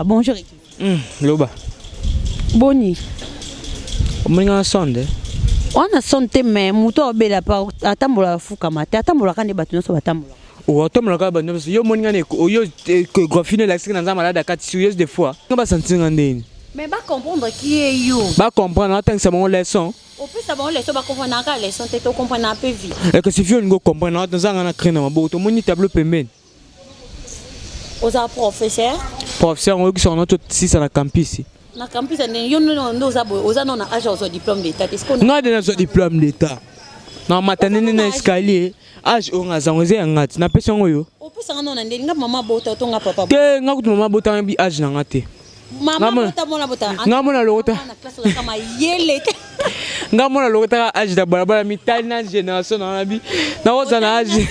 Bonjour. Loba. Boni. On a sonde. On a sonde mais muto obela pa atambola fuka mate atambola kande batu so batambola. O atambola ka bando yo moninga ne yo grafine la sika na malade kat sérieux des fois. On va sentir ngandeni. Mais ba comprendre qui est yo. Ba comprendre tant que c'est mon leçon. Au plus ça bon leçon ba comprendre ka leçon te to comprendre un peu vite. Et que si vieux ngo comprendre dans nga na crena maboto moni tableau pemben. Aux professeur. Professeur on qui sont notre 6 na campus. Na campus yo no zabo oza no na age au diplôme d'état. Est-ce qu'on a des diplôme d'état. Na matanene na escalier age on a zangoze ngati na pesa ngoyo. Au plus ça no na ndeli nga mama bota to nga papa. Ke nga kutu mama bota bi age na ngate. Mama bota mona bota. Nga mona lokota. Na classe kama yele. Nga mona lokota age da bala mitali na génération na bi. Na oza na age.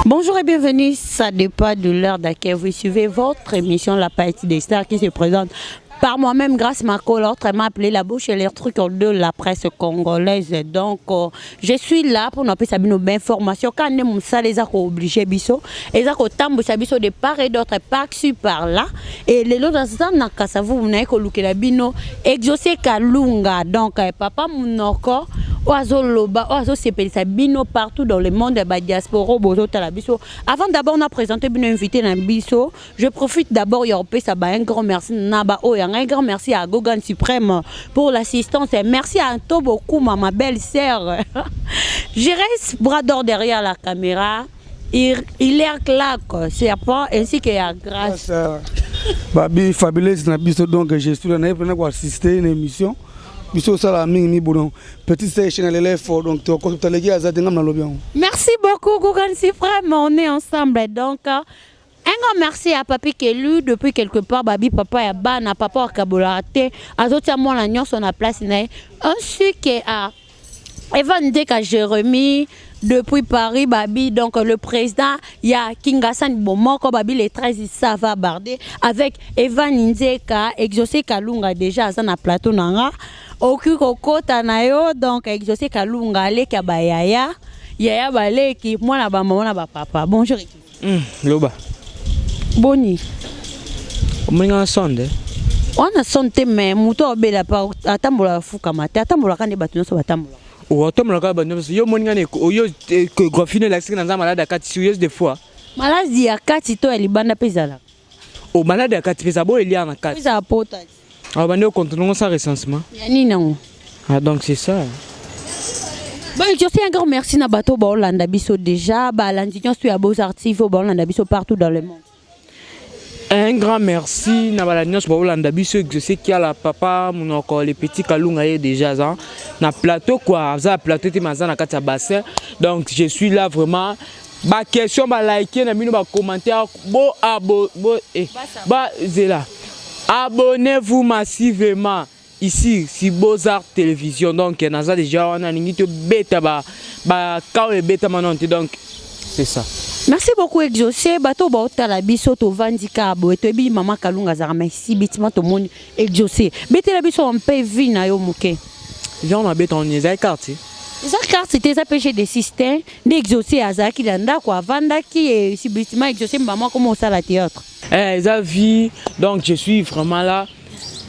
Bonjour et bienvenue, ça dépend de l'heure d'accueil. Vous suivez votre émission La Partie des Stars qui se présente par moi-même grâce à ma colloque, m'a appelé la bouche et les trucs de la presse congolaise. Donc, je suis là pour nous appeler nos informations. Quand on est les a obligés biso, les a tambo sabiso de part et d'autre par-ci par-là. Et les autres na kasavu vous n'avez que la bino exaucé kalunga. Donc, papa monoko oiseau loba oiseau sepelisa bino partout dans le monde de diaspora bozo talabiso. Avant d'abord on a présenté bino invité na biso. Je profite d'abord yorpe ça un grand merci naba un grand merci à Gogan Suprême pour l'assistance et merci à toi beaucoup ma belle-sœur. Je reste bras d'or derrière la caméra. Il est clair c'est pas ainsi qu'il y a grâce. Babi fabuleuse na biso donc je suis là pour assister à une émission. Biso sala mingi bonon petit station les fort donc tu as les gars azadinga na lobby. Merci beaucoup Gogan Suprême, on est ensemble donc. Un grand merci à Papi Kelu depuis quelque part babi papa ya bana papa wa kabolate azotia moi la nyonso na place na ainsi que à Evan Deka Jérémy depuis Paris babi donc le président ya Kingasan Bomoko babi les 13 ça va barder avec Evan Ndeka exaucé Kalunga déjà ça na plateau nanga okuko kota na yo donc exaucé Kalunga le kabayaya yaya baleki moi na ba maman na ba papa. Bonjour. Loba. Boni. On a sonde. On a sonde mais muto obela pa atambola fuka mate atambola kande batu so batambola. O atambola ka bando yo moninga ne yo grafine la sika na malade kat sérieux des fois. Maladi ya kati to elibanda pezala. O malade ya kati peza bo elia na kati. Peza pota. Ah bando continuons sans recensement. Yani non. Ah donc c'est ça. Bon, je sais un grand merci na bato ba Hollanda biso déjà ba l'andition sur ya beaux artistes ba Hollanda biso partout dans le monde. Un grand merci na balanios ba Hollanda biso je sais qu'il y a la papa mon encore les petits kalunga déjà ça na plateau quoi ça plateau te mazana na kati bassin donc je suis là vraiment ba question ba liker na bino ba commentaire bo ba zela abonnez-vous massivement ici si Beaux-Arts Télévision donc naza déjà on a ningito beta ba kao et beta manonte donc c'est ça. Merci beaucoup exaucé bato ba otala biso to vandika bo etebi mama Kalunga za merci bitima to moni exaucé bete la biso on peut vie na yo muke genre on habite en les quartier les cartes c'était ça péché des systèmes d'exaucé azaki landa quoi vandaki et si bitima exaucé maman comment ça la théâtre ça vie donc je suis vraiment là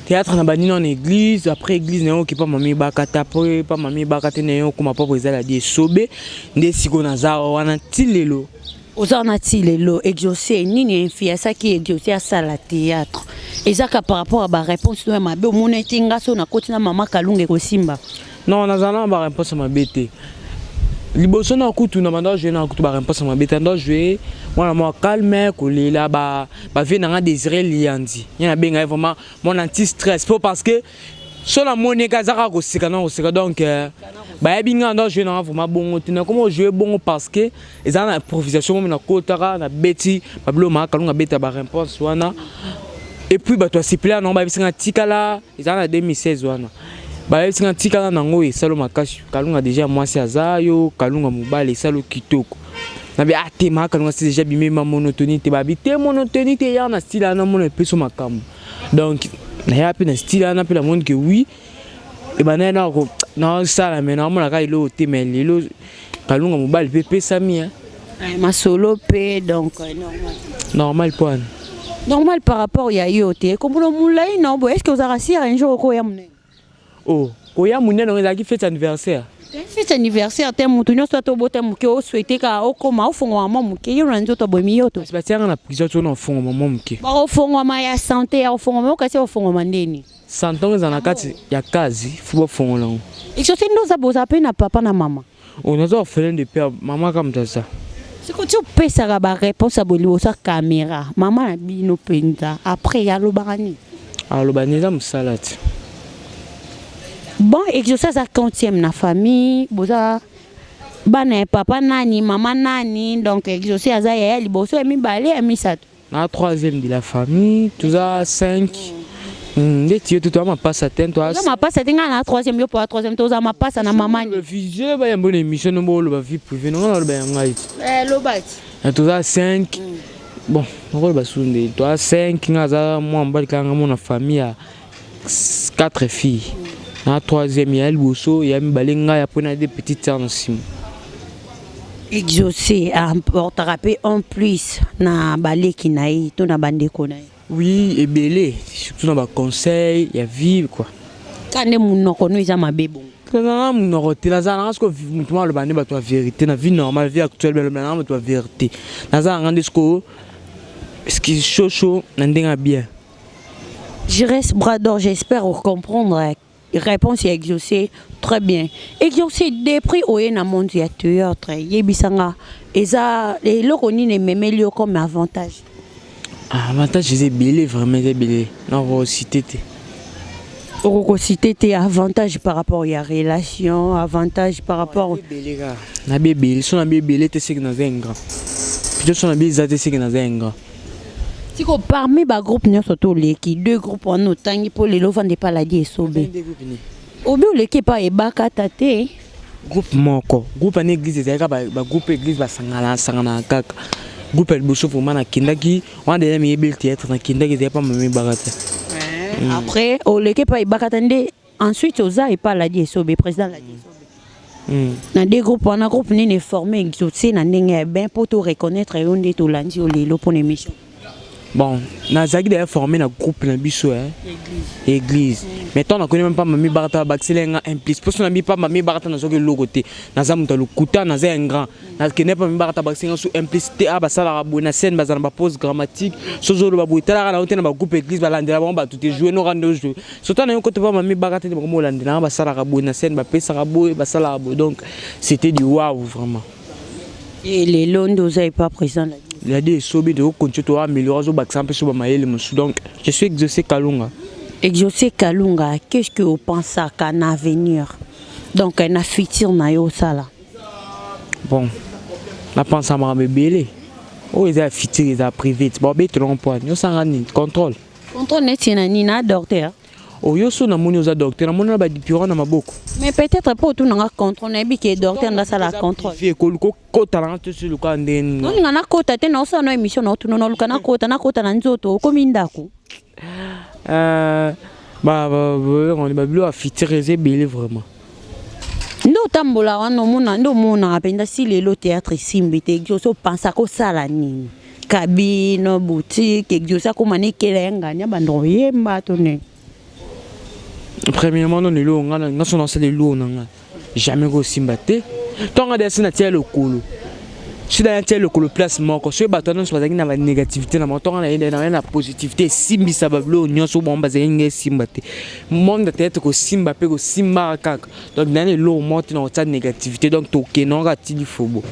théâtre na bani en église après église néo qui pas mami bakata pas mami bakata néo comme papa ezala die sobe nde siko na za wana tilelo ozana tilelo exaucé nini infiasa qui exaucé à ça la théâtre ezaka par rapport à ba réponse to mabe omona tinga so na kotina mama Kalunga ko simba non nazana ba réponse ma bête liboso na kutu na manda je na kutu ba réponse ma bête ndo jouer moi calme kolela ba vie na désiré liandi yana benga vraiment mon anti stress parce que sur la monnaie kazaka ko sika donc ba binga ndo jouer na vraiment bon tina comment jouer bon parce que ils ont improvisation na kotara na beti bablo ma Kalunga beta ba réponse wana et puis ba toi sipla non ba bisinga tikala ils ont 2016 wana ba bisinga tikala nango e salo makashi Kalunga déjà moi c'est azayo Kalunga mobile salo kitoko na bi atema quand c'est déjà bimé ma monotonie te babi te monotonie te ya na style na mon peu sur makambo donc na ya pe na style na pe la monde que oui et ben na ko na ça la mais na mon ka ilo te mais lilo kalunga mobile pepe sami hein ma solo pe donc normal point normal par rapport ya yote comme le moulay non est-ce que vous avez rassuré un jour ko ya mune oh ko ya mune non ezaki fête anniversaire fête anniversaire te mutu nyonso to bote muke o souhaiter ka okoma ofongwa mama muke yo nzo to bomi yoto c'est pas tiens na prison to na fongo mama muke ba ofongwa ma ya santé ya ofongwa mo kasi ofongwa mandeni santongo za na kati ya kazi fubo fongo lango exaucé ndo za boza pe na papa na mama on a orphelin de père maman comme ça c'est que tu peux ça ba réponse à boli sa caméra maman na bino penza après ya lobani alors lobani za musalade. Bon, exaucé ça 40e na famille, boza bana papa nani, maman nani, donc exaucé ça ya liboso emi balé emi ça. Na 3e de la famille, tout ça 5. Des tieux tout ma passe à tête toi. Ma passe à tête na 3e yo pour 3e tout ça ma passe na maman. Le fils ba yambo émission no bolo ba vie privée non ba ngai. Lobati. Tout ça 5. Bon, on va sunde. Toi 5 ngaza moi mbali kanga mon famille à 4 filles. Na 3e il y a Bosso, il y a Mbalenga, il y a des petites sœurs aussi. Exaucé apporte rappel en plus na balé qui naï, tout na bande konaï. Oui, et belé, surtout dans le conseil, il y a vivre quoi. Quand les moun kono ils ma bébon. Quand on a roté la zone, parce que moi le bande ba toi vérité, na vie normale, vie actuelle le bande toi vérité. Na zone rendre ce qui chaud n'endenga bien. Je reste bras d'or, j'espère comprendre. Réponse est exaucée très bien. Exaucé des prix au na monde ya théâtre yebisanga eza les lokoni ne memelio comme avantage. Avantage c'est belé vraiment c'est belé. Non cité cité avantage par rapport à relation, avantage par rapport belé ga. Na belé, son na belé te sik na zenga. Puis son na belé za te sik na zenga. Si parmi les groupes, nous sommes les deux groupes en autant pour les lovans de paladis et sobé. Au bout l'équipe pas ebaka tate. Groupe moko, groupe en église ezaka ba groupe église ba sangana kaka. Groupe el bosso pour mana kindaki, on a mis bel théâtre na kindaki c'est pas même barata. Après au l'équipe pas ebaka tande ensuite oza et paladis et sobé président la dit. Dans des groupes on a groupe ni formé exaucé na ndenge ben pour tout reconnaître et on dit tout lundi au lelo pour l'émission. Bon, Nazaki d'ailleurs formé un groupe dans biso église. Mais toi on connaît même pas Mami Barata Baxelenga implice. Parce qu'on a mis pas Mami Barata dans le logoté. Nazam dans le kuta naza un grand. N'a connaît pas Mami Barata Baxelenga sous implicité à basala rabou na scène bazana ba pose grammatique. Sozo le babou tala na hôtel na groupe église balandela ba tout est jouer no rando jeu. Surtout na côté pas Mami Barata de mo landela basala rabou na scène ba pesa rabou basala rabou. Donc c'était du waouh vraiment. Et les Londo n'ont pas présent. Il y a des sobis de continuer à améliorer sur donc je suis exaucé Kalunga. Exaucé Kalunga, qu'est-ce que vous pensez qu'un avenir? Donc un futur na yo sala. Bon, la pense à ma bébé. Oh, ils ont futur, ils ont privé. Bon, mais tu l'empoigne. Nous sommes contrôle. Contrôle n'est pas docteur. Oh, yo so na moni oza docteur, na moni na ba dipiro na maboko. Mais peut-être pas tout na contrôle na bi que docteur na sala contrôle. Fi ko kota na to sur le kan den. Non nga na kota te na osa no émission na tu no luka na kota na nzoto ko mindako. On est bilo a fitiriser belé vraiment. Ndo tambola wana ndo mona apenda si lelo théâtre simbite so pensa ko sala nini. Cabine, boutique, exaucé ko mani kelenga nya bando yemba to ne. Premièrement, on est là, on a lancé les lots, jamais aussi batté. Tant qu'on a des nations le colo. Si dans le colo place mort, si le bâton soit dans la négativité, dans la positivité, simbi sabablo, on se bombe basé simbaté. Monde de tête que simba pe que simba kak. Donc dans les lots monte dans la négativité, donc toké non gati du fobo.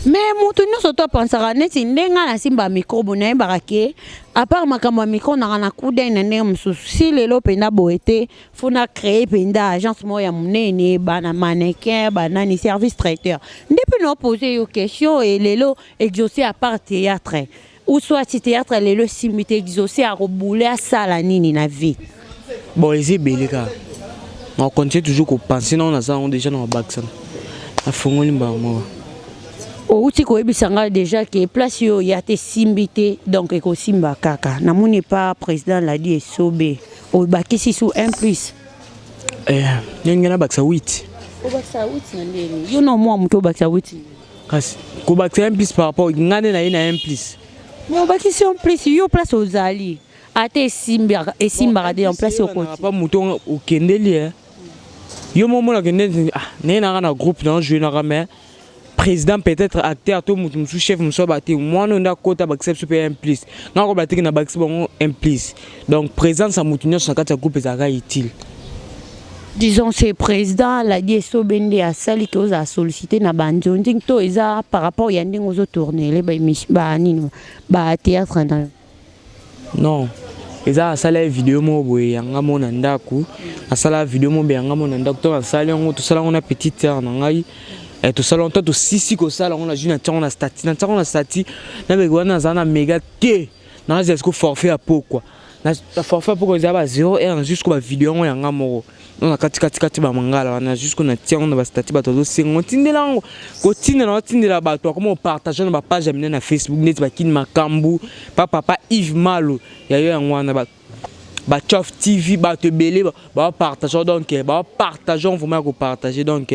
Mais mutu nyonso to pensaka neti ndenga na simba micro bonaye barake à part makambo micro na kuda na ndenge mususu si lelo penda boete funa créer penda agence moya munene bana mannequin banani service traiteur depuis no poser yo question et lelo exaucé à part théâtre ou soit si théâtre lelo simité exaucé à rebouler à sala nini na vie. Bon les beleka on continue toujours qu'on penser non na ça on déjà dans bac ça a fongoli mbamo. outi koyebisanga déjà que place yo ya te simbité donc eko simba kaka namoni pas président l'a dit esobe o bakisi sous 1+. Nyengena baksa 8. O baksa 8 na ndeni. Yo no mo muto baksa 8. Kasi ko baksa 1+ par rapport ngane na ina 1+. Mais o bakisi 1+, yo place ozali. Ate simba et simba de en place au côté. Pas muto o kendeli yo momo la kende na na groupe dans jouer na ramé. Président peut-être acteur tout mon chef mon so baté moi on a quota bakse super 1+. Na ko baté na bakse bon 1+. Donc présence à moutinho sur quatre groupe ezaka utile. Disons c'est président la dit sobende a sali que oza solliciter na bandjonding to eza par rapport ya ndingo zo tourner les ba nini ba théâtre na. Non. Eza sala vidéo mo boye yanga mona ndaku. Asala vidéo mo be yanga mona ndaku to asala ngo to sala ngona petite sœur na ngai. Et tout ça longtemps tout sisi ko sala on a ju na tia stati na be wana zana méga té na est-ce que forfait à pourquoi na forfait pour que ba 0 r jusqu'au ba vidéo ngo yanga moko on a kati ba mangala na jusqu'au na tia on ba stati ba to singo tindelango ko tindela tindela ba to comment partager na ba page amina na Facebook net ba kin makambu papa Yves Malo ya yo ngwana ba Chof TV ba te belé ba partager donc ba partager on vraiment ko partager donc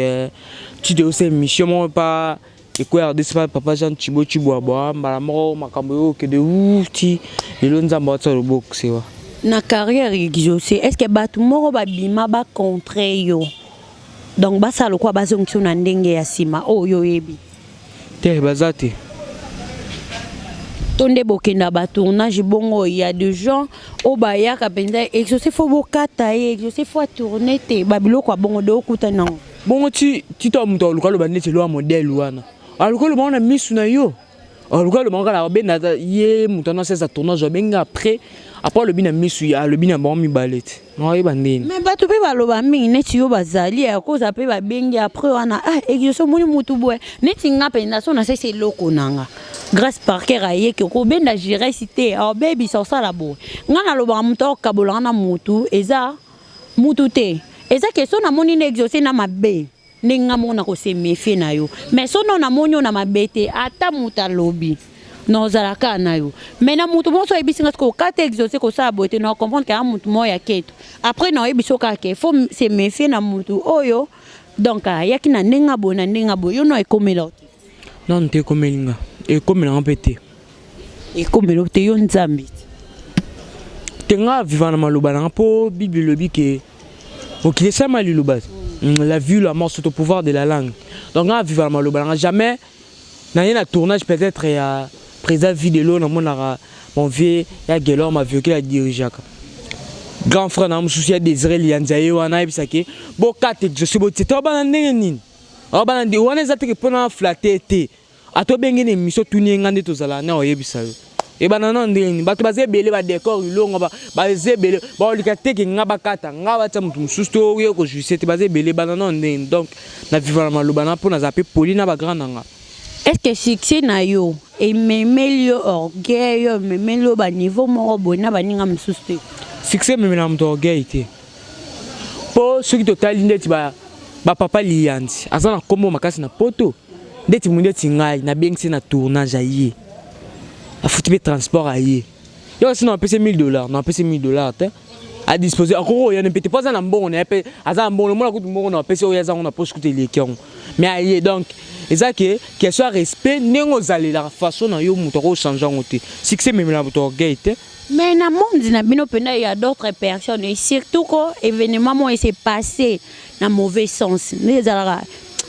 tu de aussi mission mon pas et quoi de ça papa Jean Chibo ba mbala makambo yo que de outi le nzamba ta le box wa na carrière exaucé est-ce que batu moko ba bima ba contre yo donc ba sala kwa bazongtuna na ndenge ya sima yo yebi te bazate tonde bokenda ba tournage bongo il y a des gens au baya ka penza exaucé faut bokata exaucé faut tourner te ba biloko bongo do kuta non bongo ti to muto lukalo ba neti lo modèle wana alukalo ba na misu na yo alukalo ba ngala be na ye muto na sesa tournage benga après le bina misu ya le bina ba mi balete no yeba ndeni mais ba to pe ba loba mingi neti yo bazali ya ko za pe ba bengi après wana exaucé moni mutu boy neti ngape na so na sese loko nanga grâce par cœur aye que ko benda gérer cité baby ça la bo ngana loba mutu kabola na mutu eza mutu te eza question na moni exaucé na mabe ninga mona ko se méfier na yo mais so non na monyo na mabete ata muta lobby non zalaka na yo mais na mutu mo so ebisinga ko kate exaucé ko sa bote na comprendre que mutu mo ya keto après na ebiso ka ke faut se méfier na mutu oyo donc yaki na ninga bo yo no ekomela non te komelinga ekomela ngapete ekomela te yo nzambi tenga vivana maloba na po bible lobi ke okile sama liloba la vue la mort sous le pouvoir de la langue donc on vivre maloba jamais na un tournage peut-être ya président vidéo na monara mon vieux ya gelor ma vieux qui a dirigé grand frère na mususu ya Désiré Lianzaye wana ebisake bo kate je suis boté to bana ndenge nini o bana ndi wana ezate ke pona flatter te ato bengene miso tuni ngande tozala na oyebisa et banana ndeni bato bazebele ba décor ilongo ba zebele ba likate ke ngaba kata ngaba tsa mutu mususto yo ko jusete bazebele banana ndeni donc na vivre maloba na pona zape polina ba grand nga est-ce que succès na yo et memelio orgueil memelio ba niveau moko bona baninga mususto succès memela mutu orgueil te po ce qui total ndeti ba papa lianzi azana kombo makasi na poto ndeti mundeti ngai na bengisi na tournage aye a foutu transport aye yo sinon on peut $1000 non peut $1000 à disposer encore il y a peut-être pas un bon on est à bon le monde coûte bon on peut on y a on a pas écouter les kions mais aye donc et ça que soit respect nengo zali la façon na yo muto ko changer ngote succès même la muto orgueil mais na monde na bino pena il y a d'autres personnes et surtout ko événement moi s'est passé dans mauvais sens les ala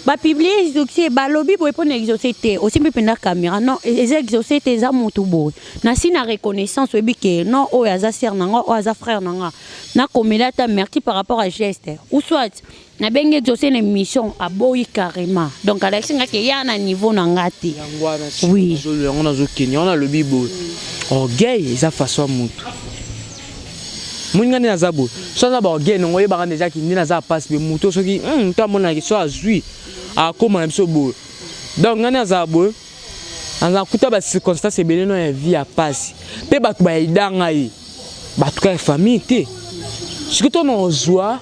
ba publier exaucé ba lobby pour répondre exaucé aussi me pena caméra non les exaucé te za mutu bo na si na reconnaissance webi ke non o ya za sœur nanga o za frère nanga na komela ta merci par rapport à geste ou soit na bengi exaucé une mission à boyi carrément donc Alexis nga ke ya na niveau na ngati oui on a zo Kenya on a le bibo orgueil eza façon mutu munga na zabo so na ba orgueil ngo yeba déjà ki ndina za passe be mutu so ki to mona ki so azui a comment même so beau donc ngana zabo anga kuta ba circonstance ebele no ya vie a passe pe ba ba idanga yi ba tuka famille te sikoto no joie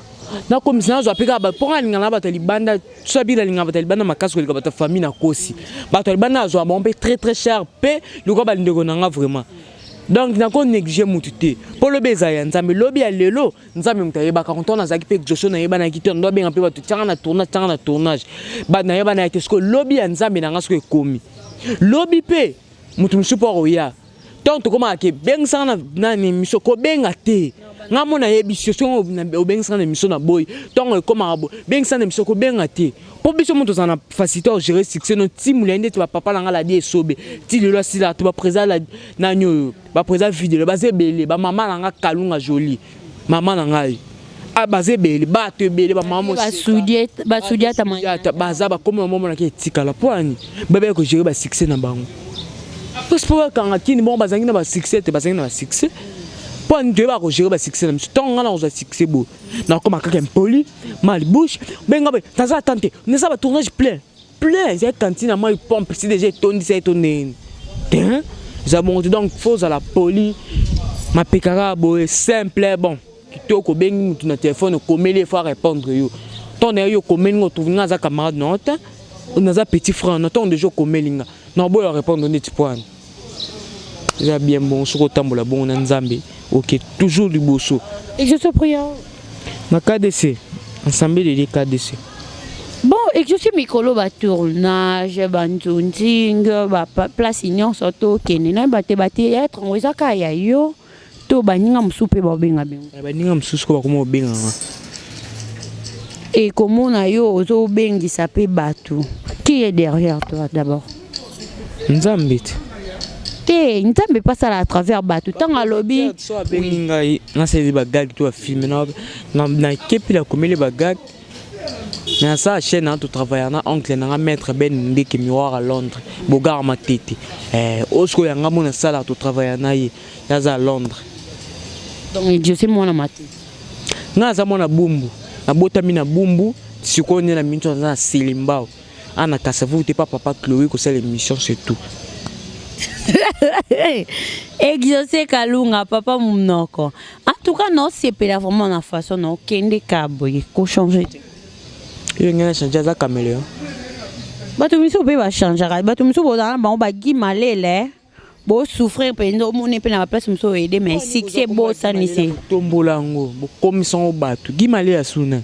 na comme ça zo apeka ba pour alinga na bato libanda so bi alinga bato libanda makasi ko bato famille na kosi bato libanda zo bombe très très cher pe luko ba ndeko nanga vraiment donc na ko négliger mututé pour le beza ya nzambe lobi ya lelo nzambe mutayeba ka kontona zaki pe Joshua na yeba na kito ndo benga pe bato tanga na tournage ba na yeba na tesko lobi ya nzambe na ngasko ekomi lobi pe mutu msupo ya donc to koma ke benga na ni misoko benga te ngamo na yebiso so obenga na mission na boy donc koma abo benga na misoko benga te po biso mutu sana facilité au gérer succès no team lende to papa la ngala die sobe ti lelo sila to ba présent la na nyo ba présent vidéo ba zebele ba mama la nga kalunga joli mama na ngai a ba zebele ba to bele ba mama ba soudier ta manya baza ba comme maman na ki etikala poani bebe ko gérer ba succès na bango parce que quand kini bon bazangi na ba succès te bazangi na ba succès pour ne pas gérer le succès, mais tant qu'on a un succès beau, donc comme quelqu'un poli, mal bouche, ben gabe, t'as ça tenté, ne ça va tournage plein, j'ai cantine à moi il pompe, c'est déjà tonné, c'est tonné, hein, j'ai monté donc faux à la poli, ma pécara beau simple, bon, qui toque au ben tu n'as téléphone, comme les fois répondre yo, ton yo comme nous trouve dans un camarade note, on a un petit frère, on attend déjà comme linga, non beau répondre on est point, j'ai bien bon sur autant la bon en Zambie. Ok, toujours du bosso. Et je suis prière. Na KDC, ensemble de KDC. Bon, et je suis Mikolo ba tournage, bantunting, ba place ignon soto kenina bate être on za kaya yo to baninga musupe ba benga benga. Baninga mususu ko ba komo benga. Et comment na yo ozo bengi sapé batu. Qui est derrière toi d'abord? Nzambit. Nzambe passe à travers batu tanga lobby so abengi ngai na seli bagag to filmer na kepi la komeli bagag na sa chaîne na to travailler na oncle na maître ben ndeki miroir à Londres bogar matete osko ya ngamo na sala to travailler na ye yaza à Londres donc je sais moi na mate na za mona bumbu na botami na bumbu sikoni na minto na selimbao ana kasavu te papa Chloé ko sala émission c'est tout. Exaucé Kalunga, papa Mounoko. En tout cas, non, c'est pas vraiment la façon, non, kende kaboy, ko changer. Il y a changer ça caméléon. Batu miso be va changer. Batu miso bo dans ba ba gi malele. Bo souffrir pendo mon pe na place miso aider mais succès bo sanisi. Tombolango, bo commission batu. Gi malele asuna.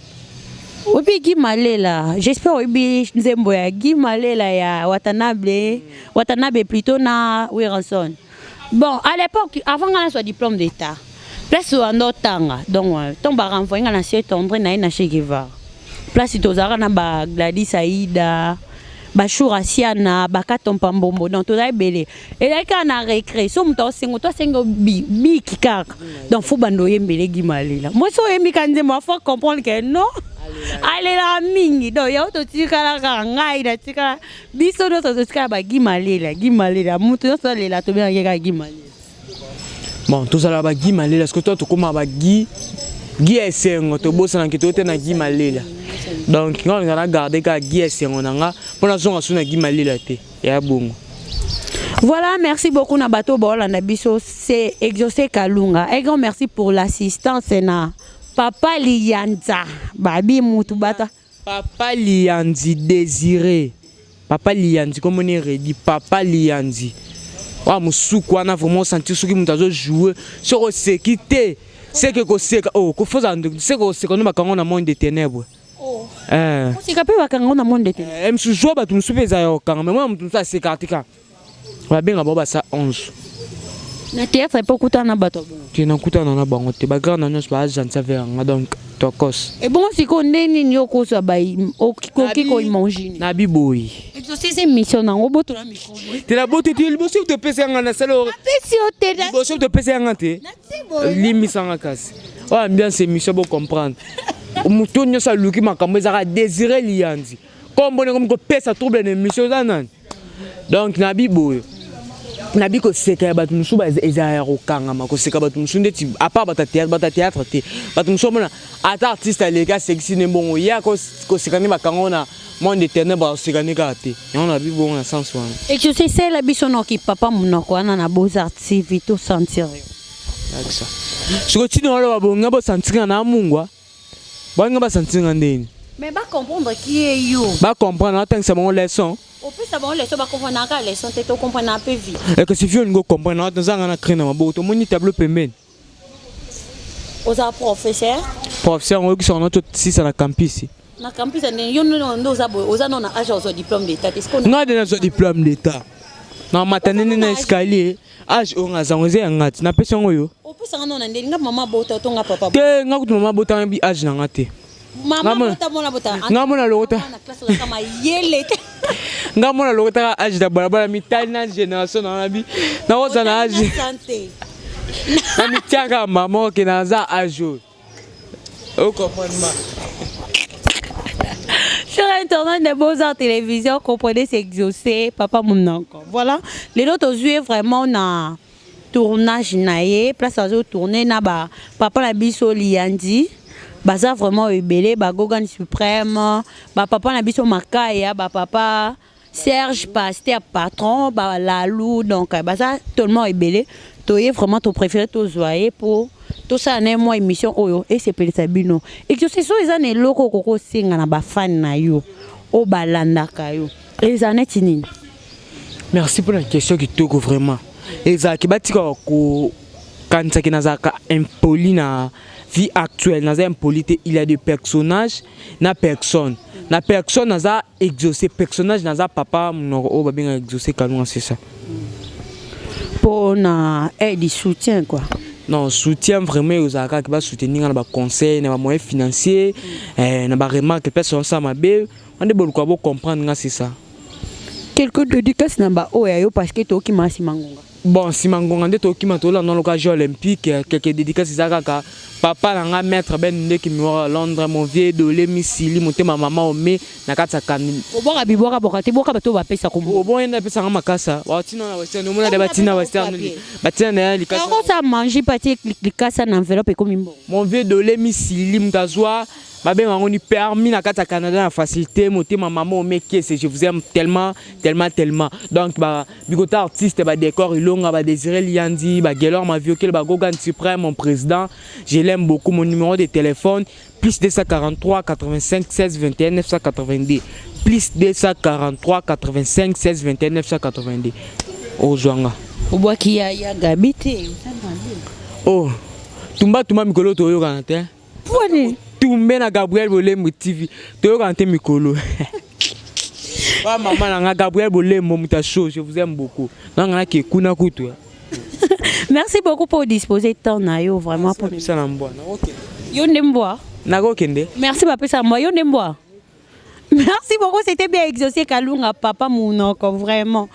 Obi Guy Malela, j'espère Obi Nzembo ya Guy Malela ya Watanabe plutôt na Wiranson. Bon, à l'époque, avant qu'on soit diplôme d'état, place en otanga, donc ton baran faut ngana se tendre na Che Guevara. Place tozara na ba Gladys Aïda, ba Choura Siana, ba Katompa Mbombo, donc toza belé. Et là quand on a récré, somme to sengo bi kikak. Donc faut bando yembele Guy Malela. Moi so yemi kanze moi faut comprendre que non. Allez la mingi do ya to tikala ka ngai da tikala biso do to tikala ba Guy Malela mutu no so lela to bien yeka Guy Malela. Bon tout ça là ba Guy Malela parce que toi to koma ba Guy esengo to bossa na kito te na Guy Malela. Donc on a gardé ka Guy esengo nanga pour na zonga suna Guy Malela te ya bongo. Voilà, merci beaucoup na bato bolanda biso c'est Exaucé Kalunga. Un grand merci pour l'assistance na Papa Lianza, babi mutu bata. Papa Lianzi désiré. Papa Lianzi, comme on est redit, Papa Lianzi. Wa musuku wana vraiment sentir ce qui mutazo jouer sur sécurité. C'est que c'est ko faza c'est que c'est qu'on bakango na monde des ténèbres. Oh. C'est capé bakango na monde des ténèbres. Em sujo ba tumsu peza yo kanga, mais moi mutu ça c'est katika. Wa benga boba ça 11. Na théâtre pas kuta na bato bon. Tu na kuta na bango te ba grand annonce ba agent vers donc tokos. Et bon si ko neni nyoko so ba ko imagine. Na biboyi. Exaucé c'est mission na ngoboto na micro. Te la beauté tu le bosso te pesa ngana salo. Pesi hotel. Le bosso te pesa ngante. Limi sanga kasi. Oh bien c'est mission pour comprendre. Mutonyo sa luki makambo ezaka désirer lianzi. Comme bon comme ko pesa trouble na mission zanan. Donc na biboyi. Nabi ko seka batu musu ba ezaya ko kanga ma ko seka batu musu ndeti à part bata théâtre te batu musu mona ata artiste les gars sexy ne bon ya ko seka ni bakango na monde de ténèbres seka ni ka te on a vu bon na sens wana et je sais c'est la bisono ki papa munoko ana na beaux artistes vito sentir ça siko tino wala babonga bo sentir na mungwa Bon, on va sentir ndeni. Mais va comprendre qui est you. Va comprendre, attends que c'est mon leçon. Au plus ça va leçon va comprendre la leçon, tu comprendre un peu vite. Et que si tu veux comprendre, attends ça on a créé ma boîte, mon tableau pembeni. Aux professeur. Professeur, on qui sont notre si ça na campus. Na campus on non agence diplôme d'état. Est-ce qu'on a des diplôme d'état? Non, matane na escalier. Âge on a zangoze ngati na pesa ngoyo. Au plus ça non ndeli nga maman bota to nga papa. Ke nga kutu maman bota bi âge na ngate. Maman bota mona bota. Nga mona lokota. Na classe kama yele. Nga mona lokota âge da balabala mitali na génération na bi. Na oza na âge. Santé. Na mitiaka maman ke na za âge. O comprendre. Sur Internet de Beaux-Arts Télévision, comprenez, c'est exaucé, papa mon encore. Voilà, les autres jouent vraiment na tournage naie, place à tourner na ba papa la biso liandi, baza vraiment ebélé, ba Gogan Suprême, ba papa la biso Makaya, ba papa Serge Pasteur patron, ba Lalou, donc baza tout le monde ebélé. Toi vraiment ton préféré ton joyeux pour tout ça n'est moi émission oyo et c'est Pelisabino et que ce sont les années locaux koko singa na ba fan na yo o balanda kayo les années tini. Merci pour la question qui toque vraiment. Et ça qui bâti ko quand ça qui nazaka impoli na vie actuelle naza impolité il y a des personnages na personne naza exaucé personnage naza papa mon o ba bien exaucé kalunga c'est ça. Pour na aide soutien quoi. Non, soutien vraiment aux Aka qui va soutenir dans les conseils, dans les moyens financiers, dans les remarques que personne ça m'a bien. On est bon quoi comprendre c'est ça. Quelque dédicace na ba oyo parce que to ki masimangonga. Bon, si mangonga de to ki matola dans l'occasion olympique, quelques dédicaces Aka papa nanga maître ben ndé qui me Londres mon vieux dolé misili monter ma maman au mais na katsa kani. Oboka biboka bokati boka bato ba pesa kombo. Obo enda pesa nga makasa. Watina na western, omona de batina western. Batina na likasa. Quand ça manger pati likasa na enveloppe comme imbo. Mon vieux dolé misili mtazwa ba ben ngoni permis na katsa Canada na facilité monter ma maman au mais que je vous aime tellement. Donc ba bigota artiste ba décor ilonga ba Désiré Liandi, ba Gelor ma vieux ba Gogan Suprême mon président. Je l'aime beaucoup, mon numéro de téléphone plus 243 85 16 21 982 plus 243 85 16 21 982 oh Joanga obwaki ya gabite oh tumba mikolo to yo kanate poni tumbe na Gabriel Bolembo TV to yo kanate mikolo wa maman na Gabriel Bolembo muta show je vous aime beaucoup nanga ki kuna kutu. Merci beaucoup pour disposer de temps nayo vraiment pour ça na mbwa na OK yo ndemboa na okende. Merci papa ça moi yo ndemboa. Merci beaucoup, c'était bien exaucé Kalunga papa Mounoko vraiment.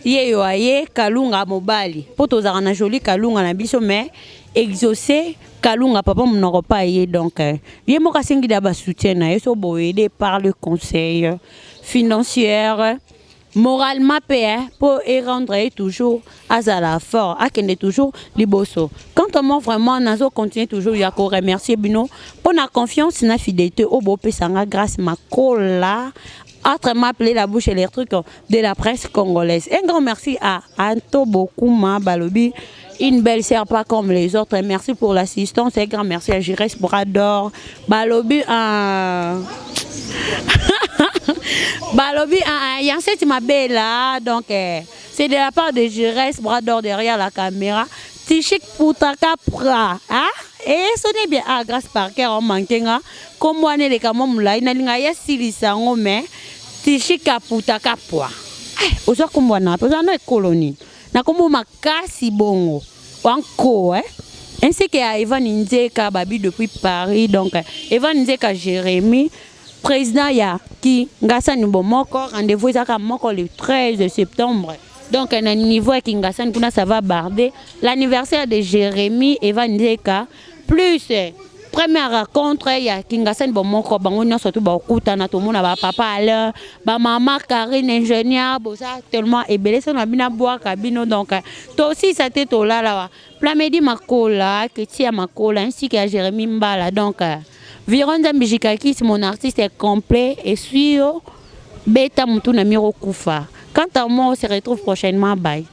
Ye aye Kalunga mobali. Poto za na joli Kalunga na biso mais exaucé Kalunga papa Mounoko pas ye donc ye mo kasengi da ba soutien na yeso bo aider par le conseil financier moralement payé pour y rendre toujours à la fort à kende toujours liboso. Quand on vraiment nazo continue toujours ya ko remercier bino pour la confiance na fidélité au beau pesanga grâce ma cola autrement appelé la bouche et les trucs de la presse congolaise. Un grand merci à Anto Bokuma Balobi, une belle sœur pas comme les autres. Merci pour l'assistance. Un grand merci à Jires Brador Balobi Balobi Yanset ma belle là donc c'est de la part de Jires Brador derrière la caméra. Tichik Poutaka Pra hein et sonnez bien grâce par cœur en manquant comme moi les camons là il n'a ya silisa ngome Tichika Poutaka Pra ozo kombwana ozo na colonie na kombo makasi bongo wanko ainsi que Evan Nzeka babi depuis Paris donc Evan Nzeka Jérémy président ya qui Ngasani Bomoko rendez-vous à Moko le 13 septembre. Donc un niveau à Kingassan ça va barder l'anniversaire de Jérémy Evan Nzeka plus première rencontre il y a Kingassan Bomoko bango surtout ba okutana to mona ba papa alors ba maman Karine ingénieur bosa tellement ebelé ça na bina bois cabino donc toi aussi ça t'est là Plamedi Makola Ketia Makola ainsi que Jérémy Mbala donc Vironda Mbijikaki c'est mon artiste est complet et sûr Beta Mutuna Miro Kufa. Quant à moi on se retrouve prochainement bye.